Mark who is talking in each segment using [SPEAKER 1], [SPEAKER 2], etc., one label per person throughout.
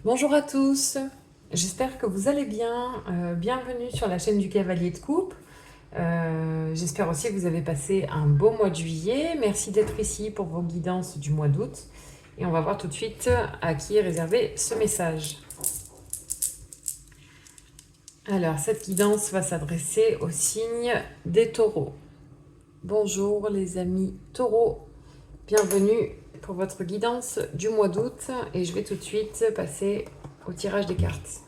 [SPEAKER 1] Bonjour à tous, j'espère que vous allez bien. Bienvenue sur la chaîne du Cavalier de Coupe. J'espère aussi que vous avez passé un beau mois de juillet. Merci d'être ici pour vos guidances du mois d'août. Et on va voir tout de suite à qui est réservé ce message. Alors, cette guidance va s'adresser au signe des taureaux. Bonjour les amis taureaux, bienvenue pour votre guidance du mois d'août. Et je vais tout de suite passer au tirage des cartes.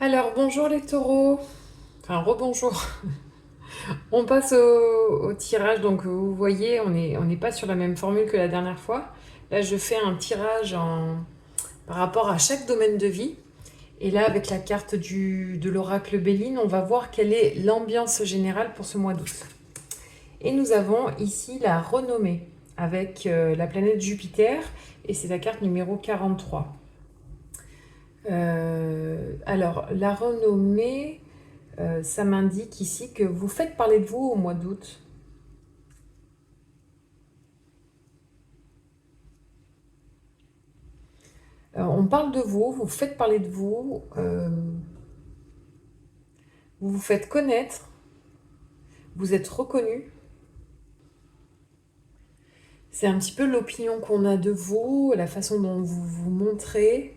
[SPEAKER 1] Alors, bonjour les taureaux, enfin rebonjour. On passe au tirage, donc vous voyez, on n'est pas sur la même formule que la dernière fois. Là, je fais un tirage par rapport à chaque domaine de vie. Et là, avec la carte de l'oracle Béline, on va voir quelle est l'ambiance générale pour ce mois d'août. Et nous avons ici la renommée avec la planète Jupiter, et c'est la carte numéro 43. Alors, la renommée, ça m'indique ici que vous faites parler de vous au mois d'août. On parle de vous, vous faites parler de vous, vous vous faites connaître, vous êtes reconnu. C'est un petit peu l'opinion qu'on a de vous, la façon dont vous vous montrez.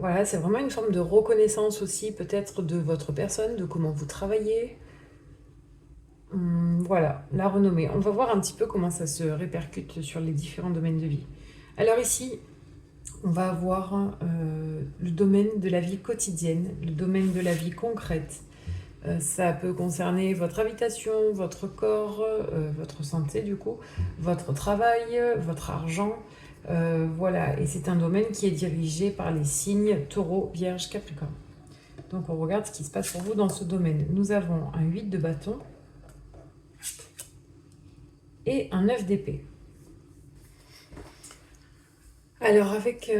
[SPEAKER 1] Voilà, c'est vraiment une forme de reconnaissance aussi, peut-être de votre personne, de comment vous travaillez. Voilà, la renommée. On va voir un petit peu comment ça se répercute sur les différents domaines de vie. Alors ici, on va avoir le domaine de la vie quotidienne, le domaine de la vie concrète. Ça peut concerner votre habitation, votre corps, votre santé du coup, votre travail, votre argent. Voilà, et c'est un domaine qui est dirigé par les signes Taureau, Vierge, Capricorne. Donc on regarde ce qui se passe pour vous dans ce domaine. Nous avons un 8 de bâton et un 9 d'épée. Alors avec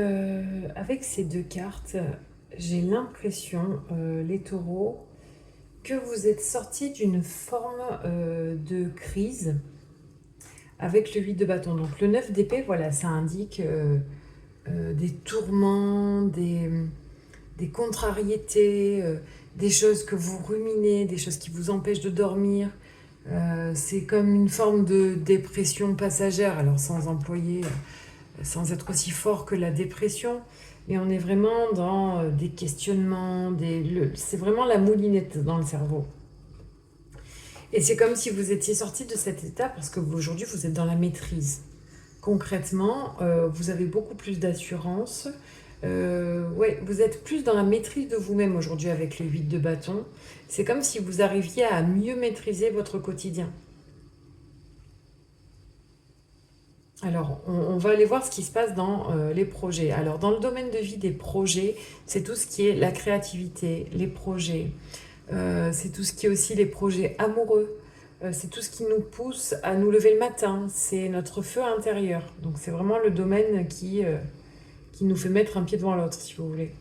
[SPEAKER 1] ces deux cartes, j'ai l'impression, les taureaux, que vous êtes sortis d'une forme de crise avec le 8 de bâton. Donc le 9 d'épée, voilà, ça indique des tourments, des contrariétés, des choses que vous ruminez, des choses qui vous empêchent de dormir. C'est comme une forme de dépression passagère, alors sans être aussi fort que la dépression, mais on est vraiment dans des questionnements, c'est vraiment la moulinette dans le cerveau. Et c'est comme si vous étiez sorti de cet état parce qu'aujourd'hui vous êtes dans la maîtrise. Concrètement, vous avez beaucoup plus d'assurance. Ouais, vous êtes plus dans la maîtrise de vous-même aujourd'hui avec le 8 de bâton. C'est comme si vous arriviez à mieux maîtriser votre quotidien. Alors, on va aller voir ce qui se passe dans les projets. Alors, dans le domaine de vie des projets, c'est tout ce qui est la créativité, les projets. C'est tout ce qui est aussi les projets amoureux. C'est tout ce qui nous pousse à nous lever le matin. C'est notre feu intérieur. Donc, c'est vraiment le domaine qui nous fait mettre un pied devant l'autre, si vous voulez.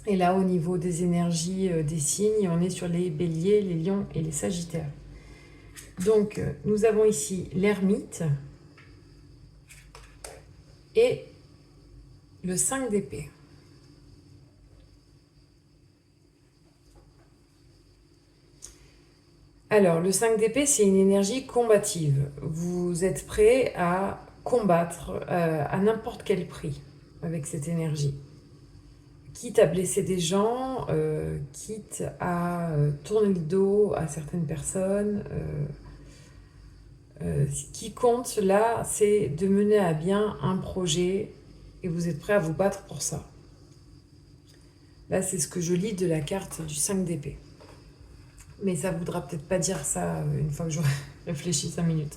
[SPEAKER 1] Et là, au niveau des énergies, des signes, on est sur les béliers, les lions et les sagittaires. Donc, nous avons ici l'ermite et le 5 d'épée. Alors, le 5 d'épée, c'est une énergie combative. Vous êtes prêt à combattre à n'importe quel prix avec cette énergie. Quitte à blesser des gens, quitte à tourner le dos à certaines personnes. Ce qui compte là, c'est de mener à bien un projet et vous êtes prêt à vous battre pour ça. Là, c'est ce que je lis de la carte du 5 d'épée. Mais ça voudra peut-être pas dire ça une fois que j'aurai réfléchi 5 minutes.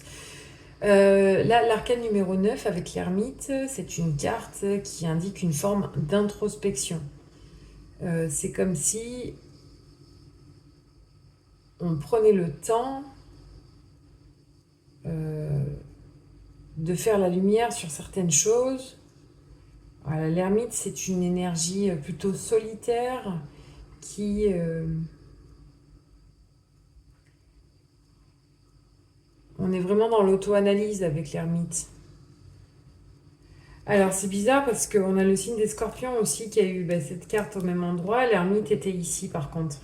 [SPEAKER 1] Là, l'arcane numéro 9 avec l'ermite, c'est une carte qui indique une forme d'introspection. C'est comme si on prenait le temps de faire la lumière sur certaines choses. Voilà, l'ermite, c'est une énergie plutôt solitaire qui... on est vraiment dans l'auto-analyse avec l'ermite. Alors c'est bizarre parce qu'on a le signe des scorpions aussi qui a eu cette carte au même endroit. L'ermite était ici par contre.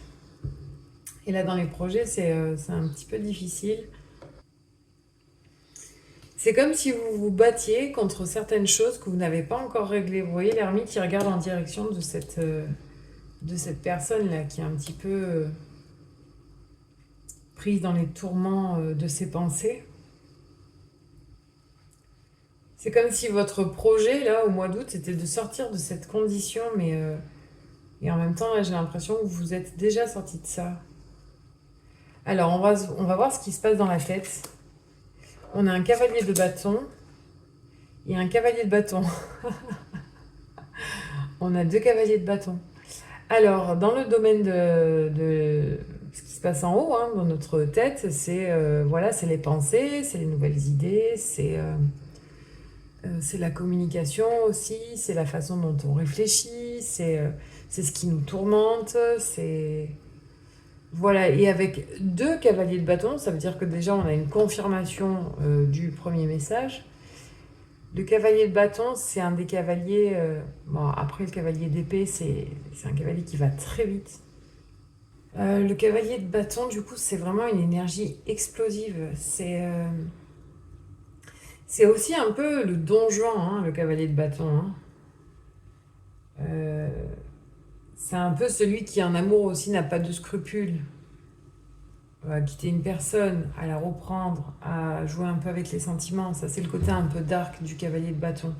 [SPEAKER 1] Et là dans les projets c'est un petit peu difficile. C'est comme si vous vous battiez contre certaines choses que vous n'avez pas encore réglées. Vous voyez l'ermite il regarde en direction de cette personne là qui est un petit peu prise dans les tourments de ses pensées. C'est comme si votre projet là au mois d'août c'était de sortir de cette condition mais et en même temps, là, j'ai l'impression que vous êtes déjà sorti de ça. Alors, on va voir ce qui se passe dans la tête. On a un cavalier de bâton et un cavalier de bâton. On a deux cavaliers de bâton. Alors, dans le domaine de ce qui se passe en haut, hein, dans notre tête, c'est voilà, c'est les pensées, c'est les nouvelles idées, c'est la communication aussi, c'est la façon dont on réfléchit, c'est ce qui nous tourmente, c'est... Voilà, et avec deux cavaliers de bâton, ça veut dire que déjà on a une confirmation du premier message. Le cavalier de bâton, c'est un des cavaliers... bon, après le cavalier d'épée, c'est un cavalier qui va très vite. Le cavalier de bâton, du coup, c'est vraiment une énergie explosive. C'est aussi un peu le don Juan, hein, le cavalier de bâton. Hein. Euh, c'est un peu celui qui, en amour aussi, n'a pas de scrupules. À quitter une personne, à la reprendre, à jouer un peu avec les sentiments. Ça, c'est le côté un peu dark du cavalier de bâton.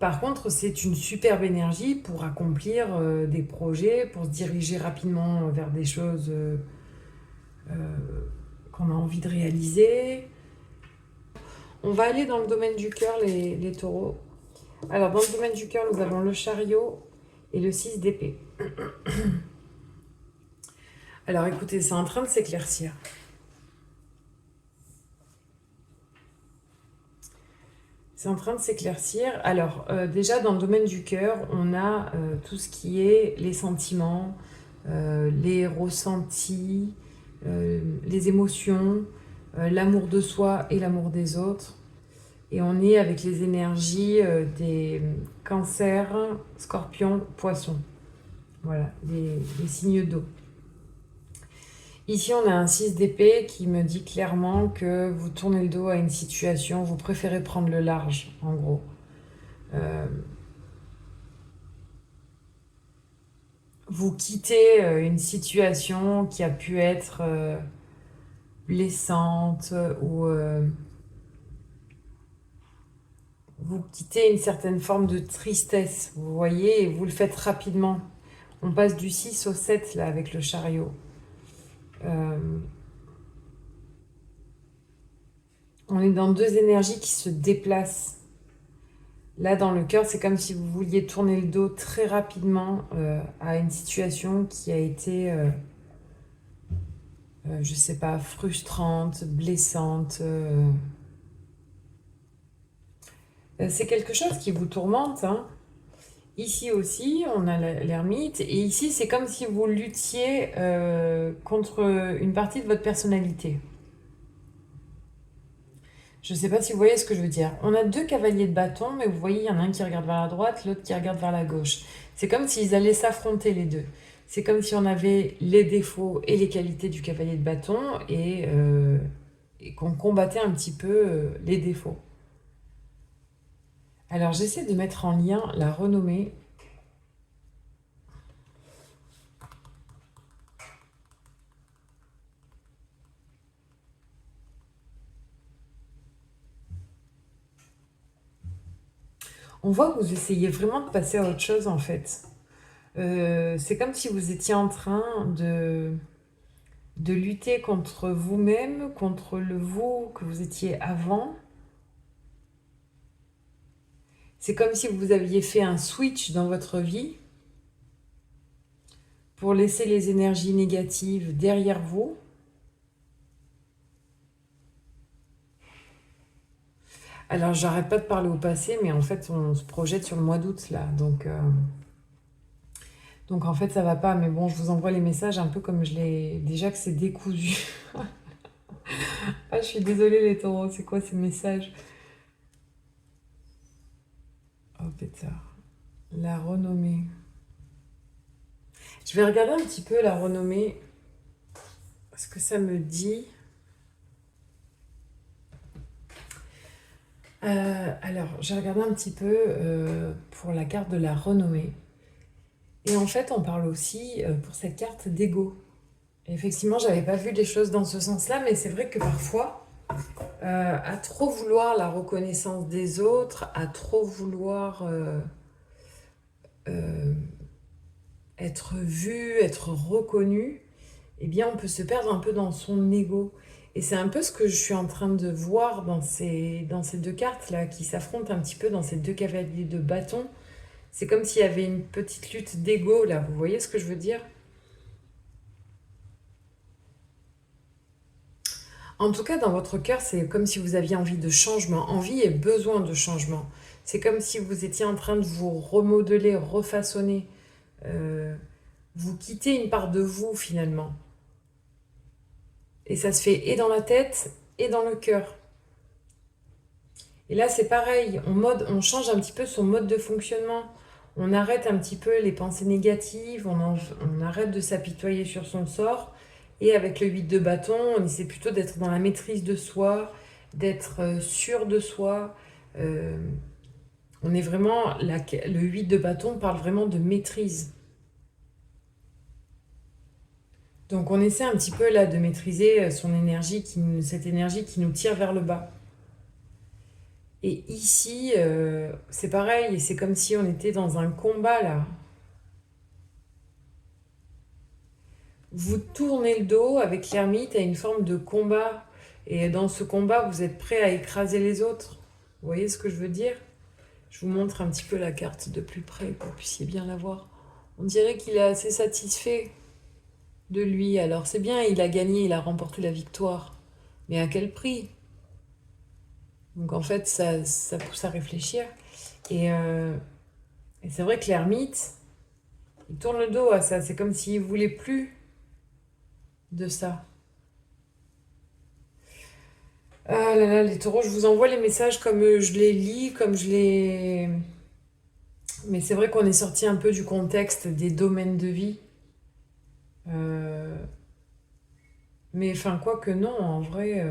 [SPEAKER 1] Par contre, c'est une superbe énergie pour accomplir des projets, pour se diriger rapidement vers des choses qu'on a envie de réaliser. On va aller dans le domaine du cœur, les taureaux. Alors, dans le domaine du cœur, nous avons le chariot et le 6 d'épée. Alors, écoutez, c'est en train de s'éclaircir. C'est en train de s'éclaircir. Alors, déjà, dans le domaine du cœur, on a tout ce qui est les sentiments, les ressentis, les émotions, l'amour de soi et l'amour des autres. Et on est avec les énergies des cancers, scorpions, poissons. Voilà, les signes d'eau. Ici, on a un 6 d'épée qui me dit clairement que vous tournez le dos à une situation, vous préférez prendre le large, en gros. Vous quittez une situation qui a pu être blessante ou vous quittez une certaine forme de tristesse, vous voyez, et vous le faites rapidement. On passe du 6 au 7 là avec le chariot. On est dans deux énergies qui se déplacent. Là, dans le cœur, c'est comme si vous vouliez tourner le dos très rapidement à une situation qui a été, je sais pas, frustrante, blessante. C'est quelque chose qui vous tourmente, hein. Ici aussi, on a l'ermite. Et ici, c'est comme si vous luttiez contre une partie de votre personnalité. Je ne sais pas si vous voyez ce que je veux dire. On a deux cavaliers de bâton, mais vous voyez, il y en a un qui regarde vers la droite, l'autre qui regarde vers la gauche. C'est comme s'ils allaient s'affronter les deux. C'est comme si on avait les défauts et les qualités du cavalier de bâton et qu'on combattait un petit peu les défauts. Alors j'essaie de mettre en lien la renommée. On voit que vous essayez vraiment de passer à autre chose en fait. C'est comme si vous étiez en train de lutter contre vous-même, contre le vous que vous étiez avant. C'est comme si vous aviez fait un switch dans votre vie pour laisser les énergies négatives derrière vous. Alors, j'arrête pas de parler au passé, mais en fait, on se projette sur le mois d'août là. Donc en fait, ça va pas. Mais bon, je vous envoie les messages un peu comme je l'ai. Déjà que c'est décousu. Ah, je suis désolée, les taureaux. C'est quoi ces messages? Oh pétard. La renommée. Je vais regarder un petit peu la renommée. Ce que ça me dit. Alors, j'ai regardé un petit peu pour la carte de la renommée. Et en fait, on parle aussi pour cette carte d'ego. Effectivement, j'avais pas vu les choses dans ce sens-là, mais c'est vrai que parfois, à trop vouloir la reconnaissance des autres, à trop vouloir euh, être vu, être reconnu, eh bien, on peut se perdre un peu dans son ego. Et c'est un peu ce que je suis en train de voir dans ces deux cartes-là, qui s'affrontent un petit peu dans ces deux cavaliers de bâton. C'est comme s'il y avait une petite lutte d'ego, là. Vous voyez ce que je veux dire? En tout cas, dans votre cœur, c'est comme si vous aviez envie de changement, envie et besoin de changement. C'est comme si vous étiez en train de vous remodeler, refaçonner. Euh, vous quittez une part de vous, finalement. Et ça se fait et dans la tête et dans le cœur. Et là, c'est pareil, on change un petit peu son mode de fonctionnement. On arrête un petit peu les pensées négatives, on arrête de s'apitoyer sur son sort. Et avec le 8 de bâton, on essaie plutôt d'être dans la maîtrise de soi, d'être sûr de soi. Euh, on est vraiment, le 8 de bâton parle vraiment de maîtrise. Donc on essaie un petit peu là de maîtriser son énergie, cette énergie qui nous tire vers le bas. Et ici, c'est pareil, c'est comme si on était dans un combat là. Vous tournez le dos avec l'ermite à une forme de combat. Et dans ce combat, vous êtes prêt à écraser les autres. Vous voyez ce que je veux dire? Je vous montre un petit peu la carte de plus près pour que vous puissiez bien la voir. On dirait qu'il est assez satisfait de lui. Alors c'est bien, il a gagné, il a remporté la victoire. Mais à quel prix? Donc en fait, ça pousse à réfléchir. Et c'est vrai que l'ermite, il tourne le dos à ça. C'est comme s'il voulait plus de ça. Ah là là, les taureaux, je vous envoie les messages comme je les lis, comme je les... Mais c'est vrai qu'on est sorti un peu du contexte des domaines de vie. Euh, Mais enfin, quoi que non, en vrai,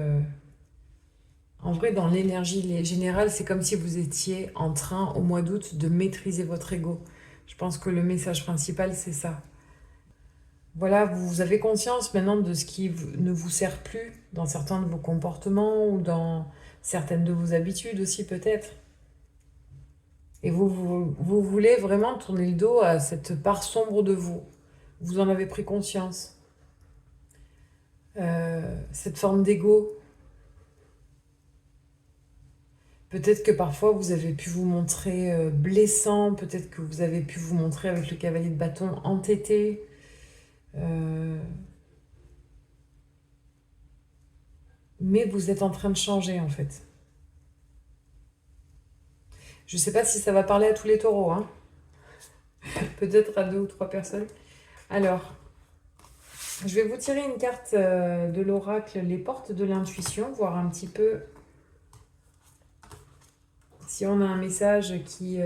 [SPEAKER 1] dans l'énergie générale, c'est comme si vous étiez en train, au mois d'août, de maîtriser votre ego. Je pense que le message principal, c'est ça. Voilà, vous avez conscience maintenant de ce qui ne vous sert plus dans certains de vos comportements ou dans certaines de vos habitudes aussi peut-être. Et vous voulez vraiment tourner le dos à cette part sombre de vous. Vous en avez pris conscience. Cette forme d'ego. Peut-être que parfois vous avez pu vous montrer blessant, peut-être que vous avez pu vous montrer avec le cavalier de bâton entêté. Euh, mais vous êtes en train de changer en fait. Je ne sais pas si ça va parler à tous les taureaux, hein. Peut-être à deux ou trois personnes. Alors, je vais vous tirer une carte de l'oracle, les portes de l'intuition, voir un petit peu si on a un message qui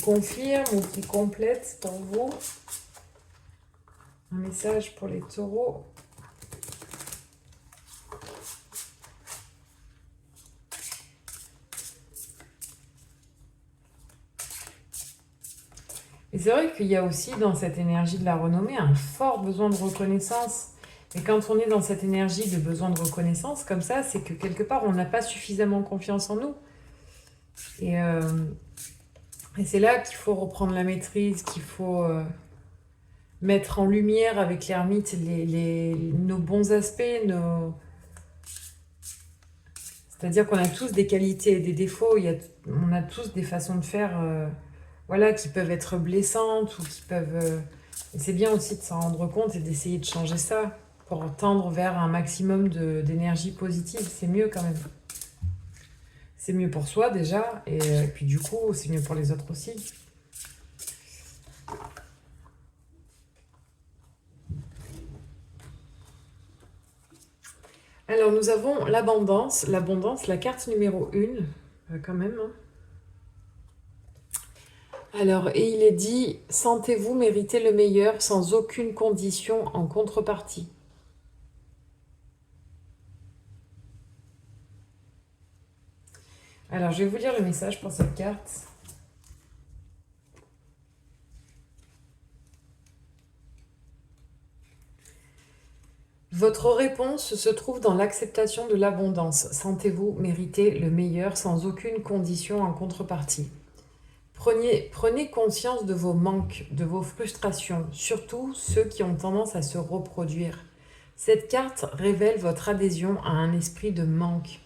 [SPEAKER 1] confirme ou qui complète pour vous. Un message pour les taureaux. Et c'est vrai qu'il y a aussi dans cette énergie de la renommée un fort besoin de reconnaissance. Et quand on est dans cette énergie de besoin de reconnaissance comme ça, c'est que quelque part on n'a pas suffisamment confiance en nous. Et, euh, et c'est là qu'il faut reprendre la maîtrise, qu'il faut mettre en lumière avec l'ermite nos bons aspects, c'est-à-dire qu'on a tous des qualités et des défauts, on a tous des façons de faire voilà, qui peuvent être blessantes ou qui peuvent... Et c'est bien aussi de s'en rendre compte et d'essayer de changer ça pour tendre vers un maximum d'énergie positive. C'est mieux quand même. C'est mieux pour soi déjà et puis du coup, c'est mieux pour les autres aussi. Alors, nous avons l'abondance. L'abondance, la carte numéro 1, quand même. Hein. Alors, et il est dit, sentez-vous mériter le meilleur sans aucune condition en contrepartie. Alors, je vais vous lire le message pour cette carte. Votre réponse se trouve dans l'acceptation de l'abondance. Sentez-vous mériter le meilleur sans aucune condition en contrepartie. Prenez conscience de vos manques, de vos frustrations, surtout ceux qui ont tendance à se reproduire. Cette carte révèle votre adhésion à un esprit de manque.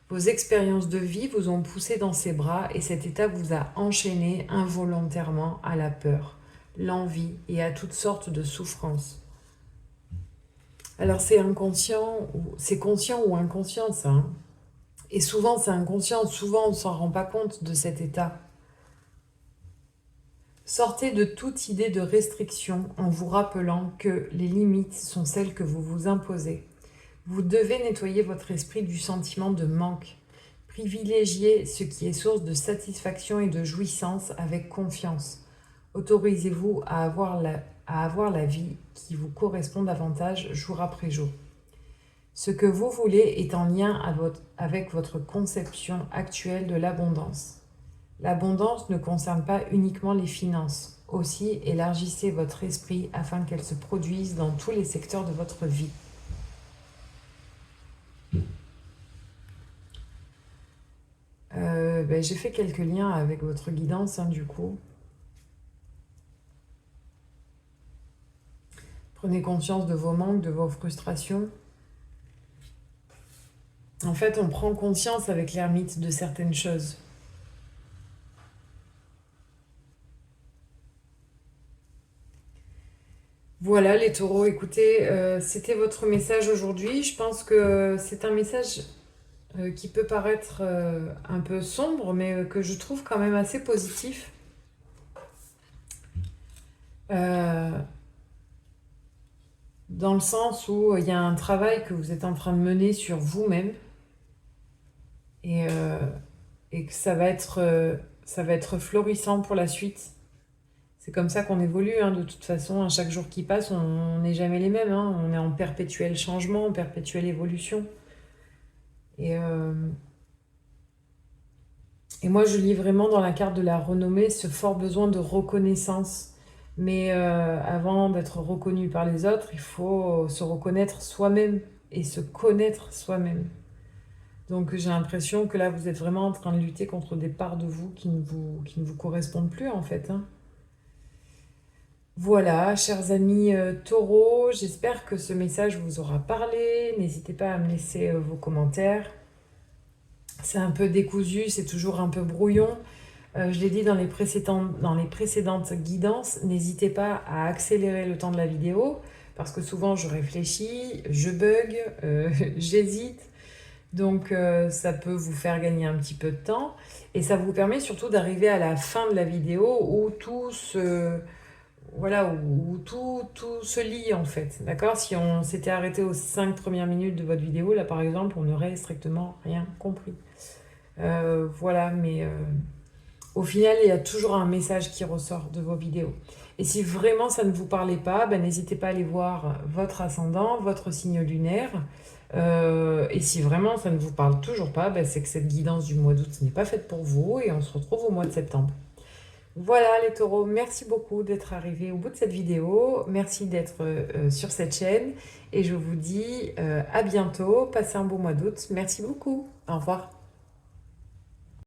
[SPEAKER 1] Vos expériences de vie vous ont poussé dans ses bras et cet état vous a enchaîné involontairement à la peur, l'envie et à toutes sortes de souffrances. Alors c'est inconscient, c'est conscient ou inconscient ça. Hein. Et souvent c'est inconscient, souvent on ne s'en rend pas compte de cet état. Sortez de toute idée de restriction en vous rappelant que les limites sont celles que vous vous imposez. Vous devez nettoyer votre esprit du sentiment de manque. Privilégiez ce qui est source de satisfaction et de jouissance avec confiance. Autorisez-vous à avoir la vie qui vous correspond davantage jour après jour. Ce que vous voulez est en lien avec votre conception actuelle de l'abondance. L'abondance ne concerne pas uniquement les finances. Aussi, élargissez votre esprit afin qu'elle se produise dans tous les secteurs de votre vie. J'ai fait quelques liens avec votre guidance, hein, du coup. Prenez conscience de vos manques, de vos frustrations. En fait, on prend conscience avec l'ermite de certaines choses. Voilà les taureaux, écoutez, c'était votre message aujourd'hui. Je pense que c'est un message qui peut paraître un peu sombre, mais que je trouve quand même assez positif. Dans le sens où il y a un travail que vous êtes en train de mener sur vous-même et, et que ça va être florissant pour la suite. C'est comme ça qu'on évolue, hein, de toute façon. À chaque jour qui passe, on n'est jamais les mêmes. Hein. On est en perpétuel changement, en perpétuelle évolution. Et, et moi, je lis vraiment dans la carte de la renommée ce fort besoin de reconnaissance. Mais avant d'être reconnu par les autres, il faut se reconnaître soi-même et se connaître soi-même. Donc j'ai l'impression que là, vous êtes vraiment en train de lutter contre des parts de vous qui ne vous correspondent plus, en fait. Hein. Voilà, chers amis taureaux, j'espère que ce message vous aura parlé. N'hésitez pas à me laisser vos commentaires. C'est un peu décousu, c'est toujours un peu brouillon. Je l'ai dit dans les précédentes guidances, n'hésitez pas à accélérer le temps de la vidéo parce que souvent je réfléchis, je bug, j'hésite. Donc ça peut vous faire gagner un petit peu de temps et ça vous permet surtout d'arriver à la fin de la vidéo où tout se lie en fait, d'accord? Si on s'était arrêté aux 5 premières minutes de votre vidéo, là par exemple, on n'aurait strictement rien compris. Voilà, mais Au final, il y a toujours un message qui ressort de vos vidéos. Et si vraiment ça ne vous parlait pas, ben, n'hésitez pas à aller voir votre ascendant, votre signe lunaire. Et si vraiment ça ne vous parle toujours pas, ben, c'est que cette guidance du mois d'août n'est pas faite pour vous et on se retrouve au mois de septembre. Voilà les taureaux, merci beaucoup d'être arrivés au bout de cette vidéo. Merci d'être sur cette chaîne et je vous dis à bientôt. Passez un beau mois d'août. Merci beaucoup. Au revoir.